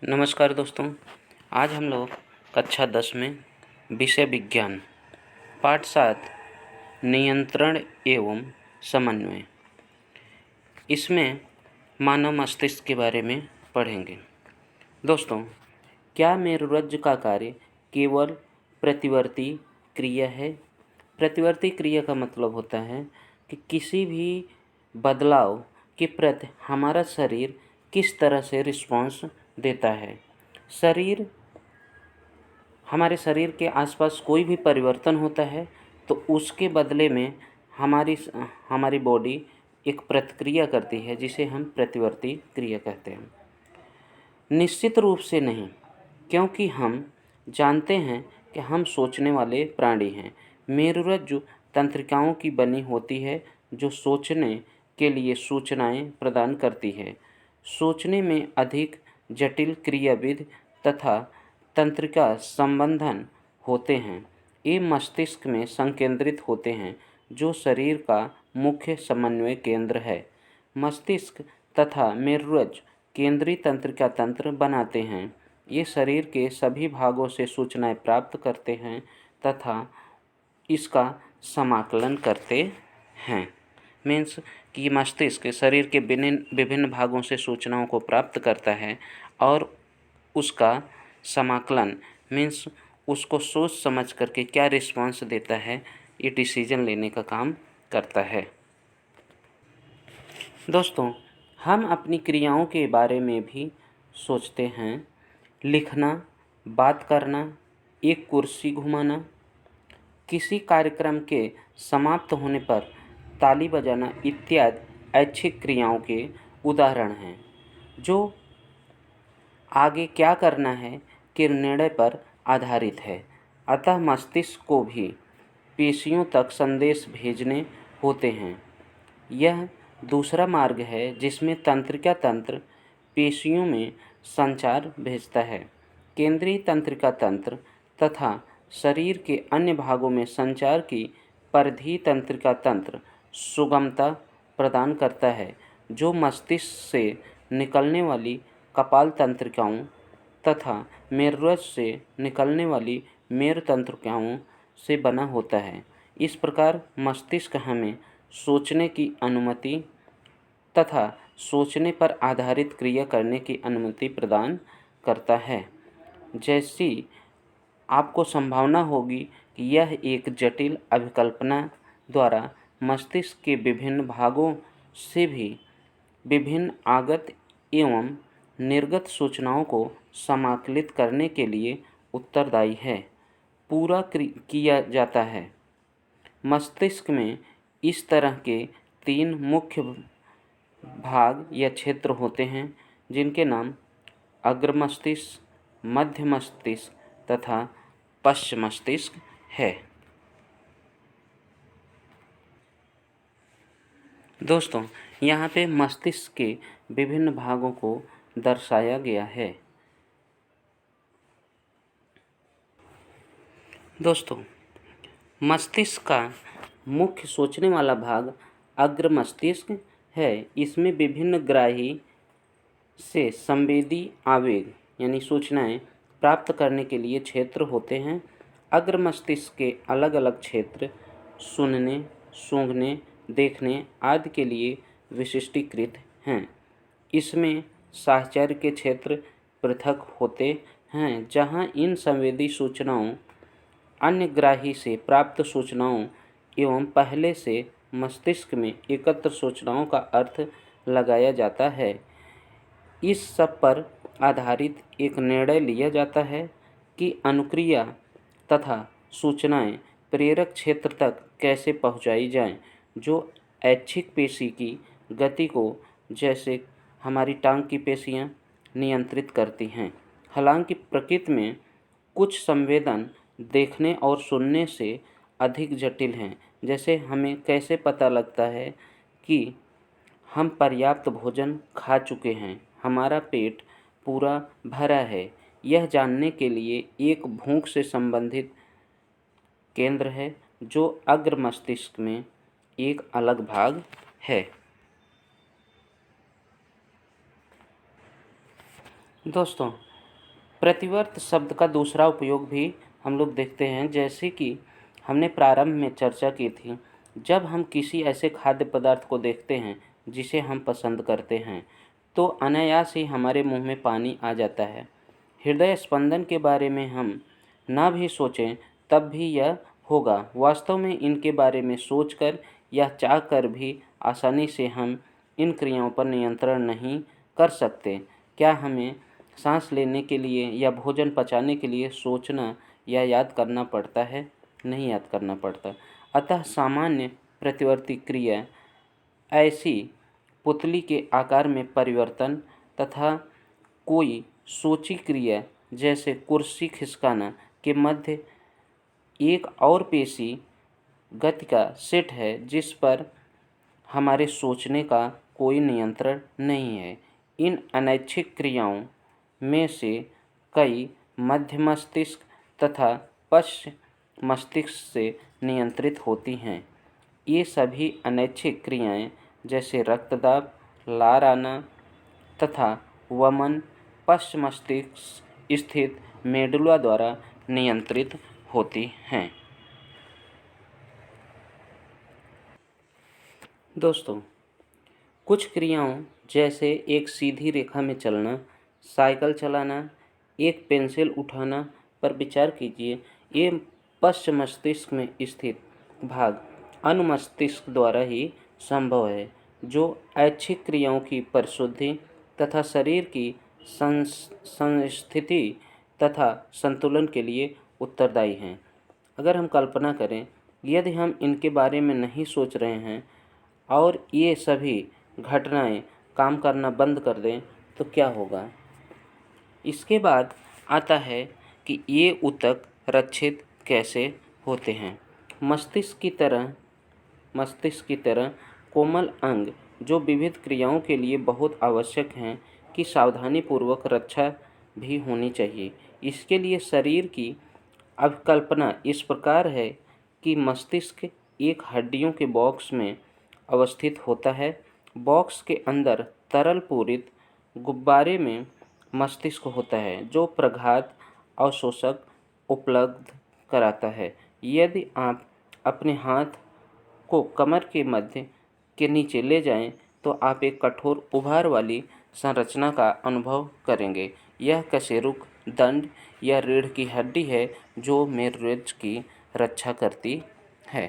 नमस्कार दोस्तों। आज हम लोग कक्षा 10 में विषय विज्ञान पाठ 7 नियंत्रण एवं समन्वय इसमें मानव मस्तिष्क के बारे में पढ़ेंगे। दोस्तों, क्या मेरुरज्जु का कार्य केवल प्रतिवर्ती क्रिया है? प्रतिवर्ती क्रिया का मतलब होता है कि किसी भी बदलाव के प्रति हमारा शरीर किस तरह से रिस्पॉन्स देता है। हमारे शरीर के आसपास कोई भी परिवर्तन होता है तो उसके बदले में हमारी बॉडी एक प्रतिक्रिया करती है, जिसे हम प्रतिवर्ती क्रिया कहते हैं। निश्चित रूप से नहीं, क्योंकि हम जानते हैं कि हम सोचने वाले प्राणी हैं। मेरुरज्जु तंत्रिकाओं की बनी होती है जो सोचने के लिए सूचनाएं प्रदान करती है। सोचने में अधिक जटिल क्रियाविधि तथा तंत्रिका संबंधन होते हैं। ये मस्तिष्क में संकेंद्रित होते हैं, जो शरीर का मुख्य समन्वय केंद्र है। मस्तिष्क तथा मेरुरज्जु केंद्रीय तंत्रिका तंत्र बनाते हैं। ये शरीर के सभी भागों से सूचनाएं प्राप्त करते हैं तथा इसका समाकलन करते हैं। मीन्स कि मस्तिष्क शरीर के विभिन्न भागों से सूचनाओं को प्राप्त करता है और उसका समाकलन मीन्स उसको सोच समझ करके क्या रिस्पॉन्स देता है, ये डिसीजन लेने का काम करता है। दोस्तों, हम अपनी क्रियाओं के बारे में भी सोचते हैं। लिखना, बात करना, एक कुर्सी घुमाना, किसी कार्यक्रम के समाप्त होने पर ताली बजाना इत्यादि ऐच्छिक क्रियाओं के उदाहरण हैं, जो आगे क्या करना है के निर्णय पर आधारित है। अतः मस्तिष्क को भी पेशियों तक संदेश भेजने होते हैं। यह दूसरा मार्ग है जिसमें तंत्रिका तंत्र पेशियों में संचार भेजता है। केंद्रीय तंत्रिका तंत्र तथा शरीर के अन्य भागों में संचार की परिधीय तंत्रिका तंत्र सुगमता प्रदान करता है, जो मस्तिष्क से निकलने वाली कपाल तंत्रिकाओं तथा मेरुरज्जु से निकलने वाली मेरु तंत्रिकाओं से बना होता है। इस प्रकार मस्तिष्क हमें सोचने की अनुमति तथा सोचने पर आधारित क्रिया करने की अनुमति प्रदान करता है। जैसी आपको संभावना होगी कि यह एक जटिल अभिकल्पना द्वारा मस्तिष्क के विभिन्न भागों से भी विभिन्न आगत एवं निर्गत सूचनाओं को समाकलित करने के लिए उत्तरदायी है, पूरा किया जाता है। मस्तिष्क में इस तरह के 3 मुख्य भाग या क्षेत्र होते हैं, जिनके नाम अग्र मस्तिष्क, मध्य मस्तिष्क तथा पश्च मस्तिष्क है। दोस्तों, यहाँ पे मस्तिष्क के विभिन्न भागों को दर्शाया गया है। दोस्तों, मस्तिष्क का मुख्य सोचने वाला भाग अग्र मस्तिष्क है। इसमें विभिन्न ग्राही से संवेदी आवेग यानी सूचनाएं प्राप्त करने के लिए क्षेत्र होते हैं। अग्र मस्तिष्क के अलग अलग क्षेत्र सुनने, सूंघने, देखने आदि के लिए विशिष्टीकृत हैं। इसमें साहचर्य के क्षेत्र पृथक होते हैं, जहां इन संवेदी सूचनाओं, अन्य ग्राही से प्राप्त सूचनाओं एवं पहले से मस्तिष्क में एकत्र सूचनाओं का अर्थ लगाया जाता है। इस सब पर आधारित एक निर्णय लिया जाता है कि अनुक्रिया तथा सूचनाएं प्रेरक क्षेत्र तक कैसे पहुंचाई जाएं, जो ऐच्छिक पेशी की गति को, जैसे हमारी टांग की पेशियां, नियंत्रित करती हैं। हालांकि प्रकृति में कुछ संवेदन देखने और सुनने से अधिक जटिल हैं। जैसे हमें कैसे पता लगता है कि हम पर्याप्त भोजन खा चुके हैं, हमारा पेट पूरा भरा है, यह जानने के लिए एक भूख से संबंधित केंद्र है, जो अग्र मस्तिष्क में एक अलग भाग है। दोस्तों, प्रतिवर्त शब्द का दूसरा उपयोग भी हम लोग देखते हैं, जैसे कि हमने प्रारंभ में चर्चा की थी। जब हम किसी ऐसे खाद्य पदार्थ को देखते हैं जिसे हम पसंद करते हैं तो अनायास ही हमारे मुंह में पानी आ जाता है। हृदय स्पंदन के बारे में हम ना भी सोचें तब भी यह होगा। वास्तव में इनके बारे में सोचकर या चाहकर भी आसानी से हम इन क्रियाओं पर नियंत्रण नहीं कर सकते। क्या हमें सांस लेने के लिए या भोजन पचाने के लिए सोचना या याद करना पड़ता है? नहीं याद करना पड़ता। अतः सामान्य प्रतिवर्ती क्रिया ऐसी पुतली के आकार में परिवर्तन तथा कोई सोची क्रिया जैसे कुर्सी खिसकाना के मध्य एक और पेशी गति का सेट है जिस पर हमारे सोचने का कोई नियंत्रण नहीं है। इन अनैच्छिक क्रियाओं में से कई मध्य मस्तिष्क तथा पश्च मस्तिष्क से नियंत्रित होती हैं। ये सभी अनैच्छिक क्रियाएं जैसे रक्तदाब, लार आना तथा वमन पश्च मस्तिष्क स्थित मेडुला द्वारा नियंत्रित होती हैं। दोस्तों, कुछ क्रियाओं जैसे एक सीधी रेखा में चलना, साइकिल चलाना, एक पेंसिल उठाना पर विचार कीजिए। ये पश्च मस्तिष्क में स्थित भाग अनुमस्तिष्क द्वारा ही संभव है, जो ऐच्छिक क्रियाओं की परिशुद्धि तथा शरीर की संस्थिति तथा संतुलन के लिए उत्तरदायी हैं। अगर हम कल्पना करें, यदि हम इनके बारे में नहीं सोच रहे हैं और ये सभी घटनाएं काम करना बंद कर दें तो क्या होगा? इसके बाद आता है कि ये ऊतक रक्षित कैसे होते हैं। मस्तिष्क की तरह कोमल अंग जो विविध क्रियाओं के लिए बहुत आवश्यक हैं कि सावधानीपूर्वक रक्षा भी होनी चाहिए। इसके लिए शरीर की अभिकल्पना इस प्रकार है कि मस्तिष्क एक हड्डियों के बॉक्स में अवस्थित होता है। बॉक्स के अंदर तरल पूरित गुब्बारे में मस्तिष्क होता है जो प्रघात अवशोषक उपलब्ध कराता है। यदि आप अपने हाथ को कमर के मध्य के नीचे ले जाएं तो आप एक कठोर उभार वाली संरचना का अनुभव करेंगे। यह कशेरुक, दंड या रीढ़ की हड्डी है जो मेरुरज्जु की रक्षा करती है।